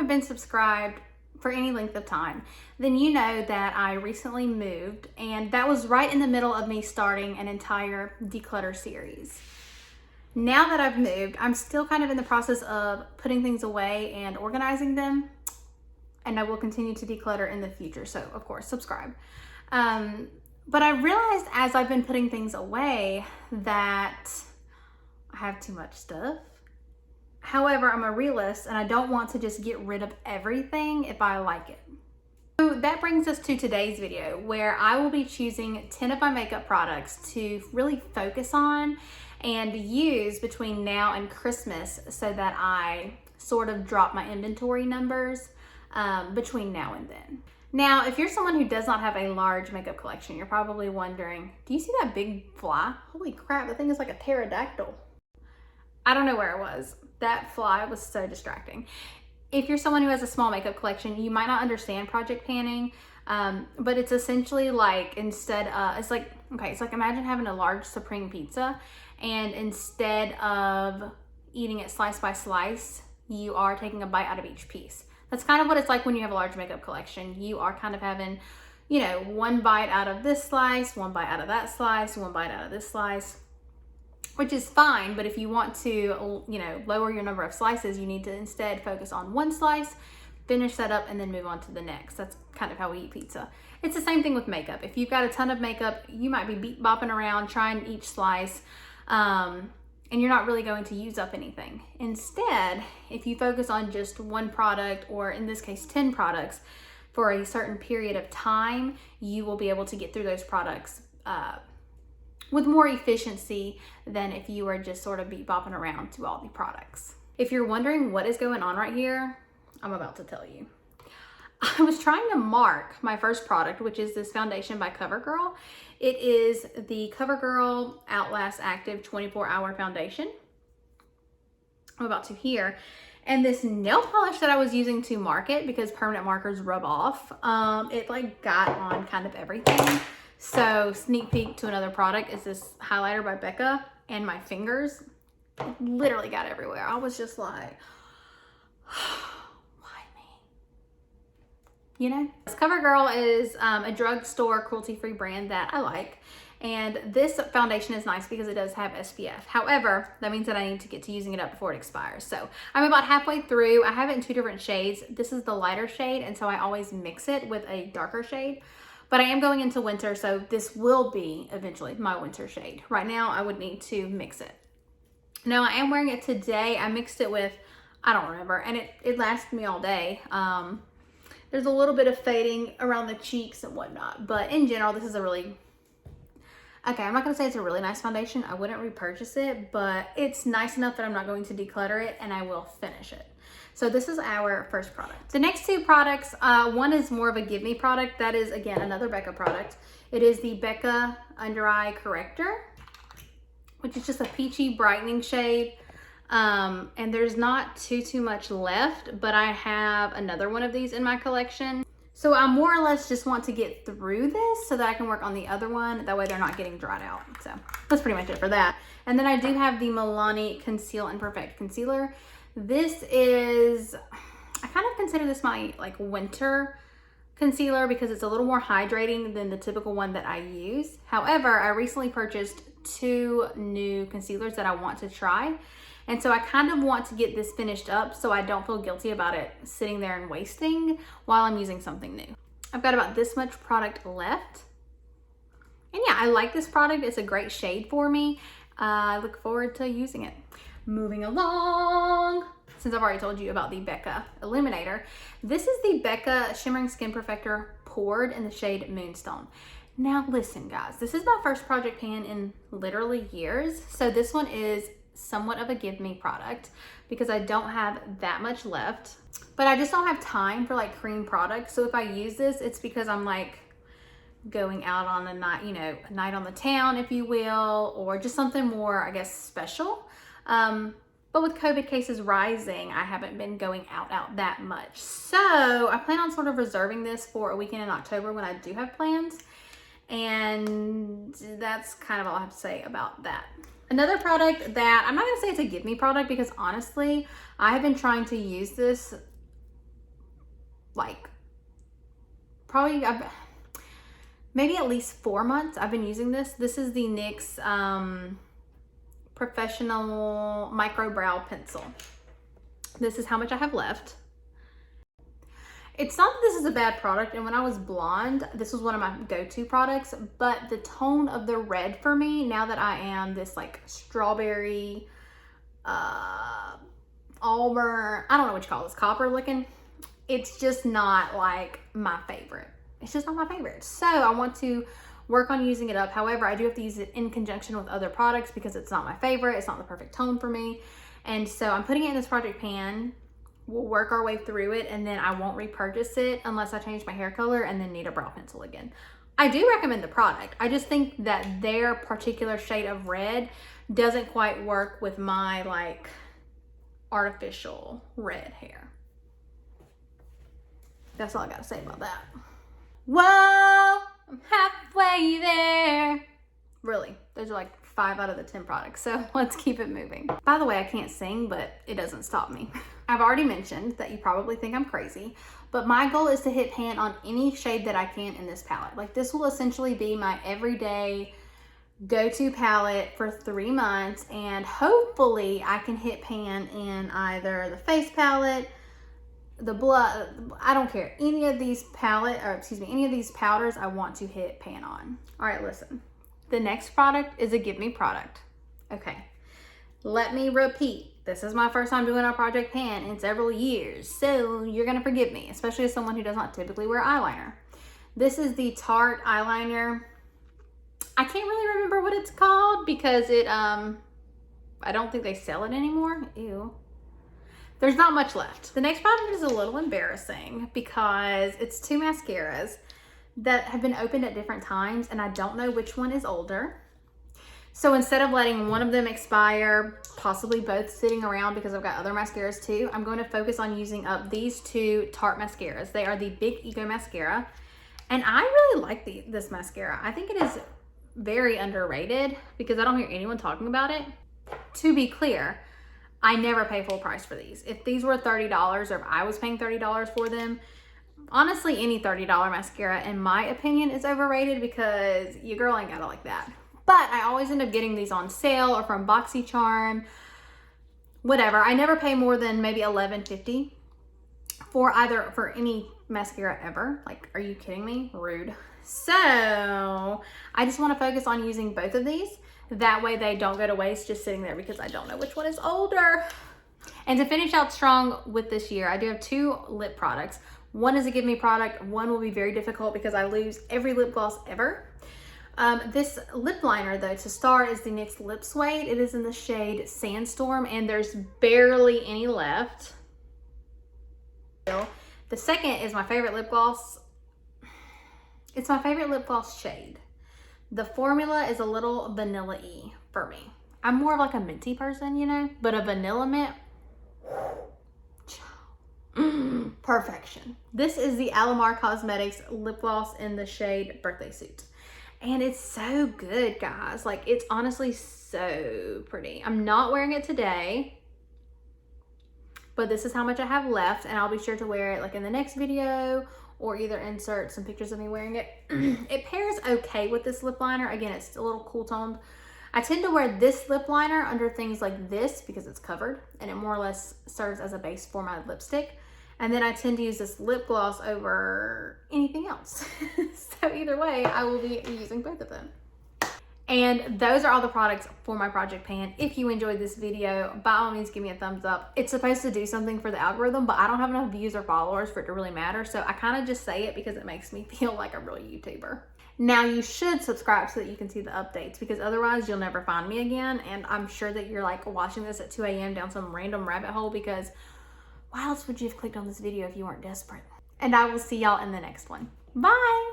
have been subscribed for any length of time, then you know that I recently moved, and that was right in the middle of me starting an entire declutter series. Now that I've moved, I'm still kind of in the process of putting things away and organizing them, and I will continue to declutter in the future, so of course subscribe. But I realized as I've been putting things away that I have too much stuff. However, I'm a realist and I don't want to just get rid of everything if I like it. So that brings us to today's video, where I will be choosing 10 of my makeup products to really focus on and use between now and Christmas, so that I sort of drop my inventory numbers between now and then. Now, if you're someone who does not have a large makeup collection, you're probably wondering, do you see that big fly? Holy crap, the thing is like a pterodactyl. I don't know where it was. That fly was so distracting. If you're someone who has a small makeup collection, you might not understand project panning, but it's essentially like it's like imagine having a large Supreme pizza, and instead of eating it slice by slice, you are taking a bite out of each piece. That's kind of what it's like when you have a large makeup collection. You are kind of having, one bite out of this slice, one bite out of that slice, one bite out of this slice, which is fine. But if you want to, lower your number of slices, you need to instead focus on one slice, finish that up, and then move on to the next. That's kind of how we eat pizza. It's the same thing with makeup. If you've got a ton of makeup, you might be bopping around trying each slice, and you're not really going to use up anything. Instead, if you focus on just one product, or in this case 10 products, for a certain period of time, you will be able to get through those products with more efficiency than if you were just sort of bopping around to all the products. If you're wondering what is going on right here, I'm about to tell you. I was trying to mark my first product, which is this foundation by CoverGirl. It is the CoverGirl Outlast Active 24-Hour Foundation. I'm about to here. And this nail polish that I was using to mark it, because permanent markers rub off, it like got on kind of everything. So sneak peek to another product is this highlighter by Becca, and my fingers literally got everywhere. I was just like, CoverGirl is a drugstore cruelty-free brand that I like. And this foundation is nice because it does have SPF. However, that means that I need to get to using it up before it expires. So I'm about halfway through. I have it in 2 different shades. This is the lighter shade, and so I always mix it with a darker shade. But I am going into winter, so this will be eventually my winter shade. Right now, I would need to mix it. Now, I am wearing it today. I mixed it with, I don't remember, and it lasted me all day. There's a little bit of fading around the cheeks and whatnot, but in general, this is I'm not gonna say it's a really nice foundation. I wouldn't repurchase it, but it's nice enough that I'm not going to declutter it, and I will finish it. So this is our first product. The next 2 products, one is more of a give me product. That is, again, another Becca product. It is the Becca Under Eye Corrector, which is just a peachy brightening shade. And there's not too much left, but I have another one of these in my collection. So I more or less just want to get through this so that I can work on the other one. That way they're not getting dried out. So that's pretty much it for that. And then I do have the Milani Conceal and Perfect Concealer. This is, I kind of consider this my like winter concealer because it's a little more hydrating than the typical one that I use. However, I recently purchased 2 new concealers that I want to try. And so I kind of want to get this finished up so I don't feel guilty about it sitting there and wasting while I'm using something new. I've got about this much product left. And yeah, I like this product. It's a great shade for me. I look forward to using it. Moving along, since I've already told you about the Becca Illuminator, this is the Becca Shimmering Skin Perfector Poured in the shade Moonstone. Now listen guys, this is my first project pan in literally years. So this one is somewhat of a give me product because I don't have that much left, but I just don't have time for like cream products. So if I use this, it's because I'm like going out on a night, a night on the town, if you will, or just something more, I guess, special. But with COVID cases rising, I haven't been going out that much. So I plan on sort of reserving this for a weekend in October when I do have plans. And that's kind of all I have to say about that. Another product that I'm not gonna say it's a give me product because honestly, I have been trying to use this like probably maybe at least 4 months I've been using this. This is the NYX Professional Micro Brow Pencil. This is how much I have left. It's not that this is a bad product, and when I was blonde, this was one of my go-to products, but the tone of the red for me, now that I am this like strawberry, auburn, I don't know what you call this, copper looking, it's just not like my favorite. It's just not my favorite. So I want to work on using it up. However, I do have to use it in conjunction with other products because it's not my favorite. It's not the perfect tone for me. And so I'm putting it in this project pan. We'll work our way through it, and then I won't repurchase it unless I change my hair color and then need a brow pencil again. I do recommend the product. I just think that their particular shade of red doesn't quite work with my like artificial red hair. That's all I gotta say about that. Whoa, I'm halfway there. Really, those are like 5 out of the 10 products, so let's keep it moving. By the way, I can't sing, but it doesn't stop me. I've already mentioned that you probably think I'm crazy, but my goal is to hit pan on any shade that I can in this palette. Like, this will essentially be my everyday go-to palette for 3 months, and hopefully I can hit pan in either the face palette, the blood, I don't care. Any of these any of these powders I want to hit pan on. All right, listen. The next product is a Give Me product. Okay, let me repeat. This is my first time doing a project pan in several years, so you're gonna forgive me, especially as someone who does not typically wear eyeliner. This is the Tarte eyeliner. I can't really remember what it's called because it, I don't think they sell it anymore. Ew. There's not much left. The next product is a little embarrassing because it's 2 mascaras that have been opened at different times, and I don't know which one is older. So instead of letting one of them expire, possibly both sitting around because I've got other mascaras too, I'm going to focus on using up these 2 Tarte mascaras. They are the Big Ego Mascara, and I really like this mascara. I think it is very underrated because I don't hear anyone talking about it. To be clear, I never pay full price for these. If these were $30 or if I was paying $30 for them, honestly, any $30 mascara, in my opinion, is overrated because your girl ain't got it like that. But I always end up getting these on sale or from BoxyCharm, whatever. I never pay more than maybe $11.50 for any mascara ever. Like, are you kidding me? Rude. So I just want to focus on using both of these. That way they don't go to waste just sitting there because I don't know which one is older. And to finish out strong with this year, I do have 2 lip products. One is a Give Me product. One will be very difficult because I lose every lip gloss ever. This lip liner, though, to start, is the NYX Lip Suede. It is in the shade Sandstorm, and there's barely any left. The second is my favorite lip gloss. It's my favorite lip gloss shade. The formula is a little vanilla-y for me. I'm more of like a minty person, you know, but a vanilla mint, perfection. This is the Alamar Cosmetics lip gloss in the shade Birthday Suit. And it's so good, guys. Like, it's honestly so pretty. I'm not wearing it today, but this is how much I have left, and I'll be sure to wear it like in the next video or either insert some pictures of me wearing it. It pairs okay with this lip liner. Again, it's a little cool toned. I tend to wear this lip liner under things like this because it's covered and it more or less serves as a base for my lipstick. And then I tend to use this lip gloss over anything else. So either way, I will be using both of them. And those are all the products for my project pan. If you enjoyed this video, by all means, give me a thumbs up. It's supposed to do something for the algorithm, but I don't have enough views or followers for it to really matter. So I kind of just say it because it makes me feel like a real YouTuber. Now you should subscribe so that you can see the updates, because otherwise you'll never find me again. And I'm sure that you're like watching this at 2 a.m. down some random rabbit hole, because why else would you have clicked on this video if you weren't desperate? And I will see y'all in the next one. Bye.